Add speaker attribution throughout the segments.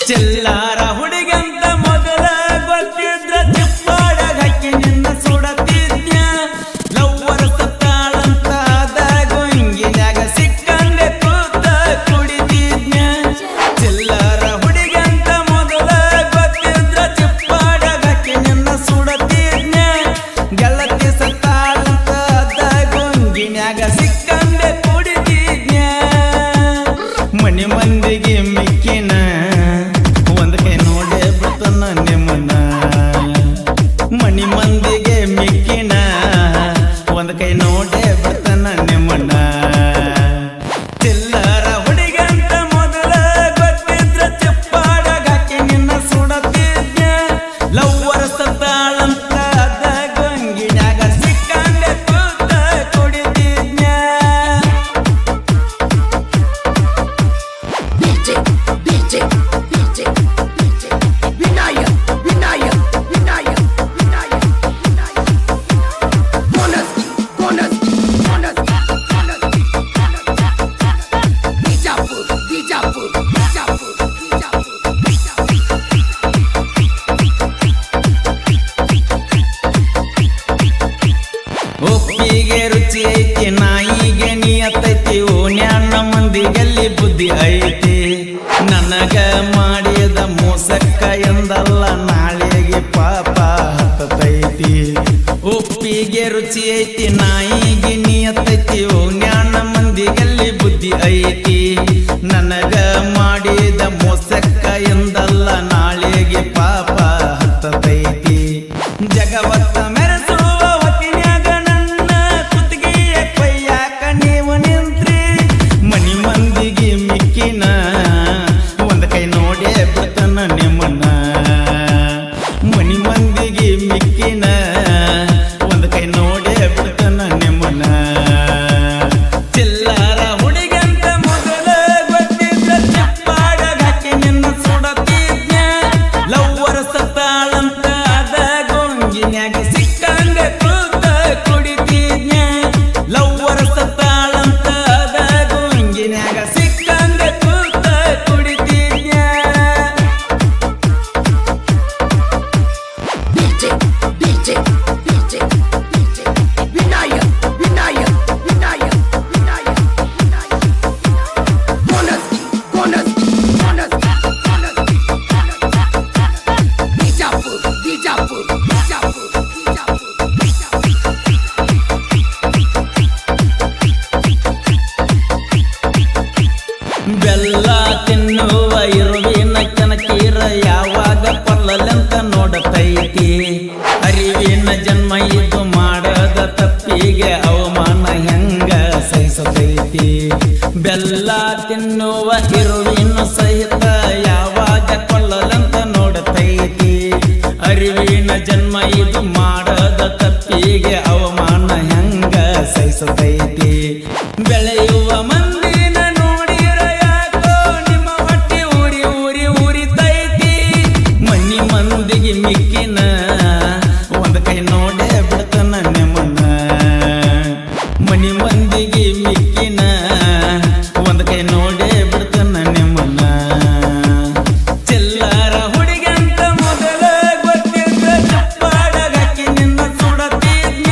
Speaker 1: ಚಿಲ್ಲಾರ ಹುಡುಗಂತ ಮೊದಲ ಗೊತ್ತಿದ್ರ ಚಿಪ್ಪಾಡಗ ಹಾಕಿ ನಿನ್ನ ಸುಡತಿದ್ಯ ಲವ್ವರ ಸತ್ತಾಳಂತ ಗೊಂಗಿನ್ಯಾಗ ಸಿಕ್ಕಂಗೆ ಕೂತ ಕುಡಿತಿದ್ಯ ಚಿಲ್ಲಾರ ಹುಡುಗಂತ ಮೊದಲ ಗೊತ್ತಿದ್ರ ಚಿಪ್ಪಾಡಗ ಹಾಕಿ ನಿನ್ನ ಸುಡತಿದ್ಯ ಗೆಳತಿ ಸತ್ತಾಳಂತ ಗೊಂಗಿನ್ಯಾಗ ಸಿಕ್ಕಂಗೆ ಕುಡಿತಿದ್ಯ ಮನಿ ಮಂದಿಗೆ ಮಿಕ್ಕಿನ ಒಂದ್ ಕೈ ನೋಡೇ ಬರ್ತನ ನಿಮ್ಮನ್ನ ಮನಿ ಮಂದಿಗೆ ಮಿಕ್ಕಿನ ಒಂದ್ ಕೈ ನೋಡೇ ಬರ್ತನ ನಿಮ್ಮನ್ನ ಚಿಲ್ಲರ ಹುಡುಗಂತ ಮೊದಲ ಗೊತ್ತಿದ್ರ ಚಿಪ್ಪಾಡಗ ಹಾಕಿ ನಿನ್ನ ಸುಡತಿದ್ಯ ಲವ್ವರ ಸತ್ತಾಳಂತ ಗೊಂಗಿನ್ಯಾಗ ಸಿಕ್ಕಂಡೆ ಕೂತ ಕುಡಿತಿದ್ಯ ಒಪ್ಪಿಗೆ ರುಚಿ ಐತಿ ನಾಯಿಗೆ ನಿಯತ್ತೈತಿ ಓಣ್ಯಾನ ಮಂದಿಗಲ್ಲಿ ಬುದ್ಧಿ ಐತಿ ನನಗ ಮಾಡಿದ ಮೋಸಕ್ಕ ಎಂದಲ್ಲ ನಾಳೆಗೆ ಪಾಪ ಹತ್ತೈತಿ ಒಪ್ಪಿಗೆ ರುಚಿ ಐತಿ ನಾಯಿಗೆ ನಿಯತ್ತೈತಿ ಓಣ್ಯಾನ ಮಂದಿಗಲ್ಲಿ ಬುದ್ಧಿ ಐತಿ ನನಗ ಮಾಡಿದ ಮೋಸಕ್ಕ ಎಂದಲ್ಲ ನಾಳೆಗೆ ಪಾಪ ಹತ್ತೈತಿ ಜಗವತ್ತ ಮೆರೆಸುವ ಹೊತ್ತಿನ್ಯಾಗ ನನ್ನ ಕುತ್ತಿಗೆಯ ಕೈಯಾಕ ನೀವು ನಿಂತ್ರಿ ಮನಿ ಮಂದಿಗೆ ಮಿಕ್ಕಿನ ಒಂದ್ ಕೈ ನೋಡೇ ಬಿಡ್ತನ ನಿಮ್ಮನ್ನ ಮನಿ ಮಂದಿಗೆ ಮಿಕ್ಕಿನ ಒಂದ್ ಕೈ ನೋಡೇ ಬಿಡ್ತನ ನಿಮ್ಮನ್ನ ಚಿಲ್ಲರ ಹುಡುಗಂತ ಮೊದಲ ಗೊತ್ತಿದ್ರ ಚಿಪ್ಪಾಡಗ ಹಾಕಿ ನಿನ್ನ ಸುಡತಿದ್ಯ ಲವ್ವರ ಸತ್ತಾಳಂತ ಗೊಂಗಿನ್ಯಾಗ ಸಿಕ್ಕಂಗ ಕೂತ ಕುಡಿತಿದ್ಯ ಲವ್ವರ ಸತ್ತಾಳಂತ ಗೊಂಗಿನ್ಯಾಗ ಸಿಕ್ಕಂಗ ಕೂತ ಕುಡಿತಿದ್ಯ ಬೆಲ್ಲ ತಿನ್ನುವ ಇರುವಿನ ಕನಕೀರ ಯಾವಾಗ ಪಲ್ಲಲೆಂತ ನೋಡತೈತಿ ಅರಿವಿನ ಜನ್ಮ ಇದು ಮಾಡದ ತಪ್ಪಿಗೆ ಅವಮಾನ ಹೆಂಗ ಸಹಿಸತೈತಿ ಬೆಲ್ಲ ತಿನ್ನುವ ಇರುವಿನ ಸಹಿತ ಯಾವಾಗ ಪಲ್ಲಲೆಂತ ನೋಡತೈತಿ ಅರಿವಿನ ಜನ್ಮ ಇದು ಮಾಡದ ತಪ್ಪಿಗೆ ಅವಮಾನ ಹೆಂಗ ಸಹಿಸತೈತಿ ಬೆಳೆಯುವ ಮಂದಿನ ನೋಡಿರ ಯಾಕೋ ನಿಮ್ಮ ಹೊಟ್ಟೆ ಊರಿ ಊರಿ ಊರಿತೈತಿ ಮನಿ ಮಂದಿಗೆ ಮಿಕ್ಕಿನ ಒಂದ್ ಕೈ ನೋಡೇ ಬಿಡ್ತನ ನಿಮ್ಮನ್ನ ಮನಿ ಮಂದಿಗೆ ಮಿಕ್ಕಿನ ಒಂದ್ ಕೈ ನೋಡೇ ಬಿಡ್ತನ ನಿಮ್ಮನ್ನ ಚಿಲ್ಲರ ಹುಡುಗಂತ ಮೊದಲ ಗೊತ್ತಿದ್ರ ಚಪ್ಪಾಡಗ ಹಾಕಿ ನಿನ್ನ ಸುಡತಿದ್ಯ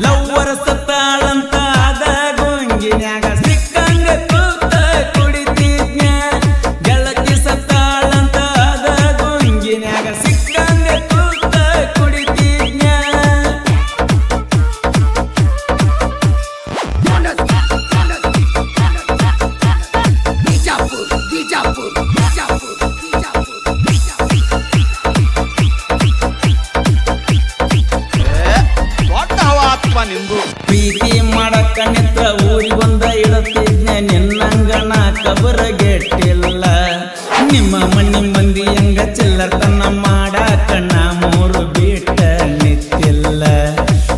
Speaker 1: ಲವ್ವರ ಸತ್ತಾಳಂತ ಗೊಂಗಿನ್ಯಾಗ ಸಿಕ್ಕಂಗ ಕೂತ ಕುಡಿತಿದ್ಯ ಗೆಳತಿ ಸತ್ತಾಳಂತ ಗೊಂಗಿನ್ಯಾಗ ಸಿಕ್ಕಂಗ ಕೂತ ಕುಡಿತಿದ್ಯ ಪ್ರೀತಿ ಮಾಡಕ್ಕ ನಿತ್ರ ಊರಿಗೊಂದ ಇಡತಿದ್ನ ನಿನ್ನಂಗನ ಕಬರಗೆಟ್ಟಿಲ್ಲ ನಿಮ್ಮ ಮನಿ ಮಂದಿ ಹಂಗ ಚಿಲ್ಲರ್ತನ ಮಾಡಾಕ ನಾ ಮೂರು ಬಿಟ್ಟ ನಿತ್ತಿಲ್ಲ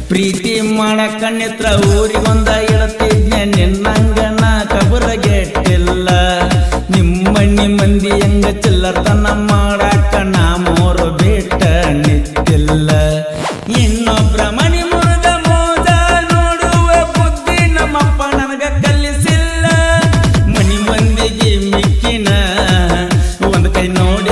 Speaker 1: ಪ್ರೀತಿ ಮಾಡಕ್ಕ ನಿತ್ರ ಊರಿಗೊಂದ ಇಡತಿದ್ನ ನಿನ್ನಂಗನ ಕಬರಗೆಟ್ಟಿಲ್ಲ ನಿಮ್ಮ ಮನಿ ಮಂದಿ ಹಂಗ ಚಿಲ್ಲರ್ತನ ಮಾಡಾಕ ನಾ ಮೂರು ಬಿಟ್ಟ ನಿತ್ತಿಲ್ಲ ಇನ್ನೊಬ್ರ ಮನಿ ಮುರಿದ ಮೋದ ನೋಡುವ ಬುದ್ಧಿ ನಮ್ಮಪ್ಪ ನನಗ ಕಲಿಸಿಲ್ಲ ಮನಿ ಮಂದಿಗೆ ಮಿಕ್ಕಿನ ಒಂದ್ ಕೈ ನೋಡಿ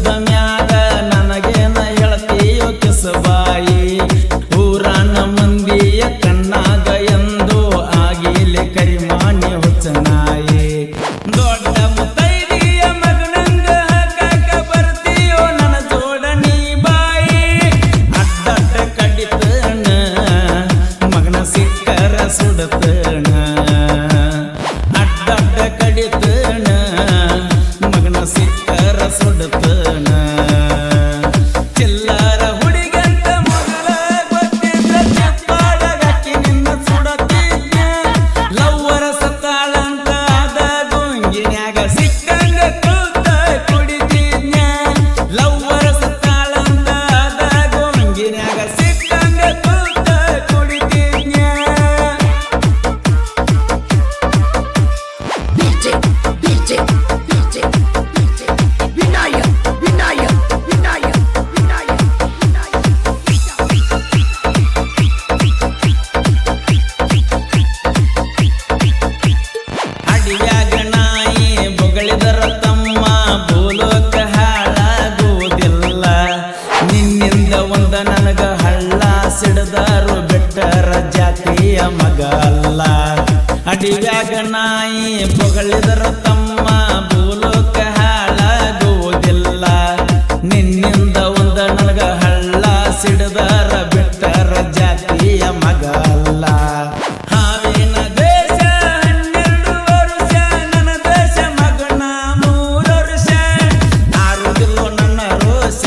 Speaker 1: ಮುಗ್ದ ಮ್ಯಾಗ ನನಗೇನ ಹೇಳ್ತೀಯೋ ಕಿಸಬಾಯಿ ಊರಾನ ಮಂದಿಯ ಕಣ್ಣಾಗ ಎಂದು ಆಗಿಲೆ ಕರಿಮಾನಿ ಹುಚ್ಚನಾಯಿ ದೊಡ್ಡ ಮುತ್ತೈದೆಯ ಮಗನಂಗ ಹಾಕಾಕ ಬರ್ತೀಯೋ ನನ್ನ ಜೋಡಣಿ ಬಾಯಿ ಅಡ್ಡಡ್ಡ ಕಡಿತಣ ಮಗನ ಸಿಕ್ಕರ ಸುಡತಣ ಅಡ್ಡಡ್ಡ ಕಡಿತಣ ಮಗನ ಸಿಕ್ಕರ ಸುಡತಣ ಚಿಲ್ಲರ ಹುಡುಗಂತ ಮೊದಲ ಗೊತ್ತಿದ್ರ ಚಪ್ಪಾಡಗಾಕಿ ನಿನ್ನ ಸುಡತಿದ್ನ ಲವ್ವರ ಸತ್ತಾಳಂತ ಅದ ಗೊಂಗಿನ್ಯಾಗ ಸಿಕ್ಕಂಗ ಕೂತ ಕುಡಿತಿದ್ನ ಲವ್ವರ ಸತ್ತಾಳಂತ ಅದ ಗೊಂಗಿನ್ಯಾಗ ಸಿಕ್ಕಂಗ ಕೂತ ಕುಡಿತಿದ್ನ
Speaker 2: DJ, DJ, DJ, DJ. Vinayak, Vinayak, Vinayak, Vinayak,
Speaker 1: ಅಡಿಯಾಗ ನಾಯಿ ಬೊಗಳಿದರ ತಮ್ಮ ಭೂಲೋಕ ಹಾಳಾಗುವುದಿಲ್ಲ ನಿನ್ನಿಂದ ಒಂದ ನನಗ ಹಳ್ಳ ಸಿಡದಾರು ಬೆಟ್ಟರ ಜಾತಿಯ ಮಗ ಅಲ್ಲ ಅಡಿಯಾಗ ನಾಯಿ ಬೊಗಳಿದರ ತಮ್ಮ ಭೂಲೋಕ ಹಾಳಾಗುವುದಿಲ್ಲ ನಿನ್ನಿಂದ ಒಂದ ನನಗ ಹಳ್ಳ ಸಿಡದಾರ ಬೆಟ್ಟರ ಜಾತಿಯ ಮಗ ಅಲ್ಲ ಹಾವಿನ ದೇಶ 12 ವರ್ಷ ನನ್ನ ದೇಶ ಮಗನ 3 ವರ್ಷ ಆರುದಿಲ್ಲೋ ನನ್ನ ರೋಷ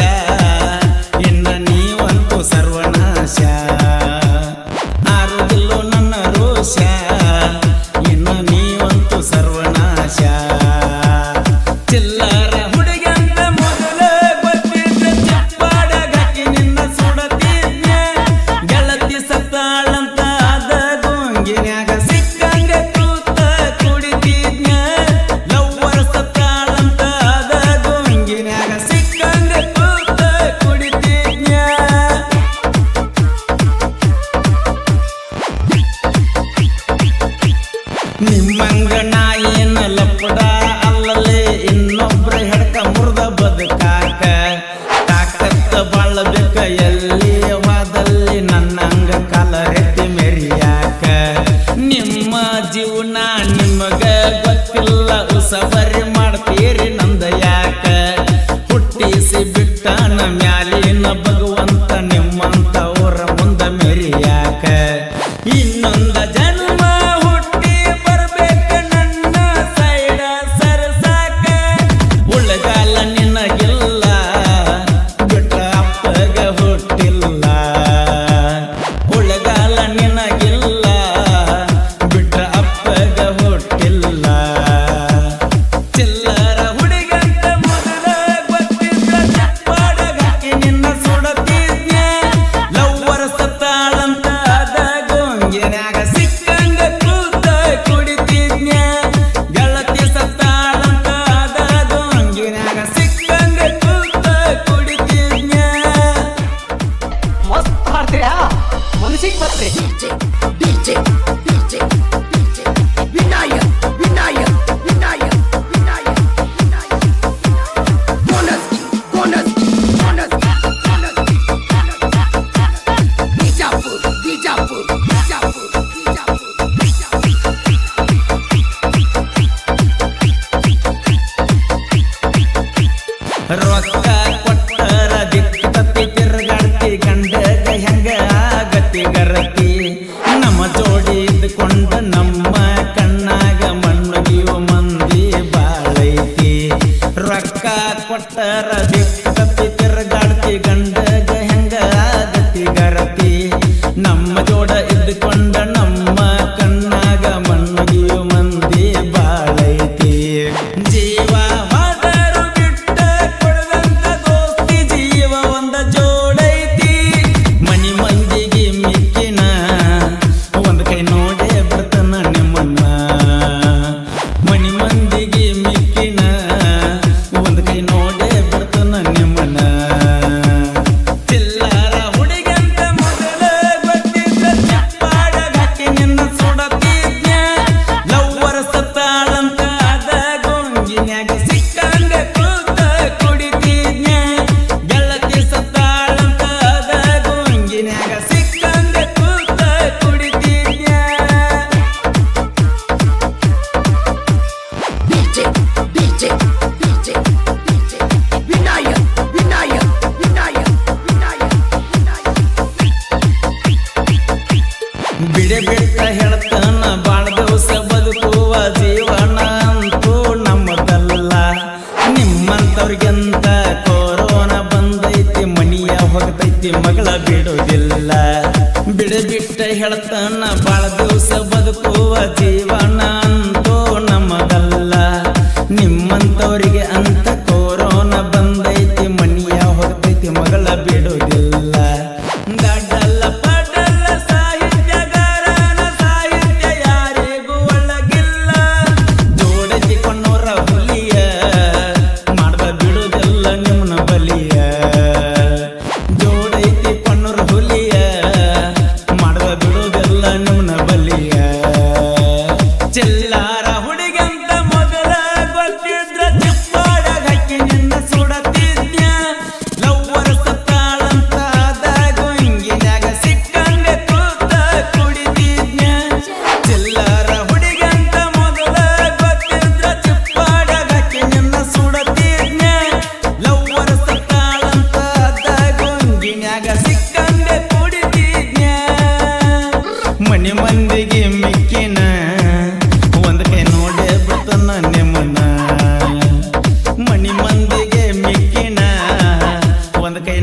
Speaker 1: ಇನ್ನ ನೀವಂತೂ ಸರ್ವನಾಶ ಆರುದಿಲ್ಲೋ ನನ್ನ ರೋಷ ಇನ್ನ ನೀವಂತೂ ಸರ್ವನಾಶ ಚಿಲ್ಲರ ಹುಡುಗಂತ ಮೊದಲ ಗೊತ್ತಿದ್ದ ಚಪ್ಪಾಡಗಾಕಿ ನಿನ್ನ ಸುಡತಿದ್ನ ಗೆಳತಿ ಸತ್ತಾಳಂತ ಅದ ಗೊಂಗಿನ್ಯಾಗ ಸಿಕ್ಕಂಗ ಕೂತ ಕುಡಿತಿದ್ನ ಲವ್ವರ ಸತ್ತಾಳಂತ ಅದ ಗೊಂಗಿನ್ಯಾಗ ಸಿಕ್ಕಂಗ ಕೂತ ಕುಡಿತಿದ್ನ ನಿಮ್ಮಂಗ ನಾಯಿನ ಲಪ್ಪಡ ಅಲ್ಲಲೇ ಇನ್ನೊಬ್ರ ಹೆಡ್ಕ ಮುರ್ದ ಬದುಕಾಕ ತಾಕತ್ತ ಬಾಳಬೇಕ ಎಲ್ಲಿ ವಾದಲ್ಲಿ ನನ್ನಂಗ ಕಾಲರೆತ್ತಿ ಮೆರಿಯಾಕ ನಿಮ್ಮ ಜೀವನ ನಿಮಗ ಗೊತ್ತಿಲ್ಲ ಉಸಬರಿ ಮಾಡ್ತೀರಿ ನಂದ ಯಾಕ ಹುಟ್ಟಿಸಿ ಬಿಟ್ಟನ ಮ್ಯಾಲಿನ ಭಗವಂತ ನಿಮ್ಮಂತವರ ಮುಂದ ಮೆರಿಯಾಕ ಇನ್ನೊಂದ ಜನ್ಮ ಹುಟ್ಟಿ ಬರ್ಬೇಕ ನನ್ನ ಸೈಡ ಸರಸಾಕ ಉಳಗಾಲ ನಿನಗಿಲ್ಲ ಬಿಟ್ಟ ಅಪ್ಪಗ ಹುಟ್ಟಿಲ್ಲ ಉಳಗಾಲ ನಿನಗಿಲ್ಲ ಬಿಟ್ಟ ಅಪ್ಪಗ ಹುಟ್ಟಿಲ್ಲ ಚಿಲ್ಲರ ಹುಡುಗಂತ ಮೊದಲ ಗೊತ್ತಿದ್ದ ಚಪ್ಪಾಡಗಾಕಿ ನಿನ್ನ ಸುಡತಿದ್ನ ಲವ್ವರ ಸತ್ತಾಳಂತ ಅದ ಗೊಂಗಿನ್ಯಾಗ ಸಿಕ್ಕಂಗ ಕೂತ ಕುಡಿತಿದ್ನ ಗೆಳತಿ ಸತ್ತಾಳಂತ ಅದ ಗೊಂಗಿನ್ಯಾಗ ಸಿಕ್ಕಂಗ ಕೂತ ಕುಡಿತಿದ್ನ
Speaker 2: ಮಸ್ತ್ ಹಾಡ್ತೀರಾ ಮನಸ್ಸಿಗೆ ಬರ್ತದೆ DJ, DJ, DJ, DJ. Vinayak, Vinayak, Vinayak, Vinayak, Vinayak. Konaski, Konaski, Konaski, Konaski, Konaski. Bijapur, Bijapur, Bijapur, Bijapur, Bijapur.
Speaker 1: ರೊಕ್ಕ ಕೊಟ್ಟರ ದಿಕ್ಕಿ ತಿರುಗಾಡ್ತಿ ಗಂಡಗ ಹೆಂಗ ಆಗತಿ ಗರತಿ ನಮ್ಮ ಜೋಡಿ ಇದ್ಕೊಂಡ ನಮ್ಮ ಕಣ್ಣಾಗ ಮಣ್ಣಗಿಯು ಮಂದಿ ಬಾಳೈತಿ ರೊಕ್ಕ ಕೊಟ್ಟರ ದಿಕ್ಕಿ ತಿರುಗಾಡ್ತಿ ಗಂಡಗ ಹೆಂಗ ಆಗತಿ ಗರತಿ ನಮ್ಮ ಜೋಡ ಇದ್ಕೊಂಡ ನಮ್ಮ ಕಣ್ಣಾಗ ಮಣ್ಣಗಿಯು ಮಂದಿ ಬಾಳೈತಿ ಜೀವ ಹೋದರು ಬಿಟ್ಟ ಕೊಡದಂತ ದೋಸ್ತ ಹೇಳ್ತಾನ ಬಾಳ ದಿವಸ ಬದುಕುವ ಜೀವನ ಅಂತೂ ನಮ್ಮದಲ್ಲ. ನಿಮ್ಮಂತವ್ರಿಗಂತ ಕೊರೋನಾ ಬಂದೈತಿ, ಮನಿಯ ಹೋಗ್ತೈತಿ, ಮಗಳ ಬಿಡುವುದಿಲ್ಲ. ಬಿಟ್ಟ ಹೇಳ್ತಾನ ಬಾಳ ದಿವಸ ಬದುಕುವ ಜೀವನ ಅಂತೂ ನಮ್ಮದಲ್ಲ. ನಿಮ್ಮಂತವ್ರಿಗೆ ಅಂತ ಕೊರೋನಾ ಬಂದೈತಿ, ಮನಿಯ ಹೋಗ್ತೈತಿ, ಮಗಳ ಬಿಡುವುದಿಲ್ಲ. ದಡ್ಡಲ್ಲ ಪಡ್ಡಲ್ಲ ಸಾಹಿತ್ಯಗಾರನ ಸಾಹಿತ್ಯ ಯಾರಿಗೂ ಒಳಗಿಲ್ಲ. ಜೋಡತಿ ಕೊನ್ನೋರ ಹುಲಿಯ ಮಾಡ್ದ ಬಿಡುವುದಿಲ್ಲ ನಿಮ್ಮನ ಬಲಿಯ. ಜೋಡೈತಿ ಕೊನ್ನೋರ ಹುಲಿಯ ಮಾಡ್ದ ಬಿಡುವುದಿಲ್ಲ ನಿಮ್ಮನ ಬಲಿಯ. ಚಿಲ್ಲಾರ ಹುಡುಗಂತ ಮೊದಲ ಗೊತ್ತಿದ್ರ ಚಿಪ್ಪಾಡ ಹಕ್ಕಿ ನಿನ್ನ ಸುಡತಿದ್ಯ. ಲವ್ವರ ಸತ್ತಾಳಂತ ಆದಾಗೂ ಹಿಂಗಿನ್ಯಾಗ ಸಿಕ್ಕಂಗೆ ಕೂತ ಕುಡಿತಿದ್ಯ. ಚಿಲ್ಲಾರ ಹುಡುಗಂತ ಮೊದಲ ಗೊತ್ತಿದ್ರ ಚಿಪ್ಪಾಡ ಹಕ್ಕಿ ನಿನ್ನ ಸುಡತಿದ್ಯ. ಲವ್ವರ ಸತ್ತಾಳಂತ ಆದಾಗೂ ಹಿಂಗಿನ್ಯಾಗ ಸಿಕ್ಕಂಗೆ ಕುಡಿತಿದ್ಯ. ಮನೆ ಮಂದಿಗೆ ಮಿಕ್ಕಿನ ಒಂದ್ ಕೈ ನೋಡೇ ಬಿಡ್ತಾನ ನಿಮ್ಮನ್ನ. ಮನಿ ಮಂದಿಗೆ ಮಿಕ್ಕಿನ ಒಂದ್ ಕೈ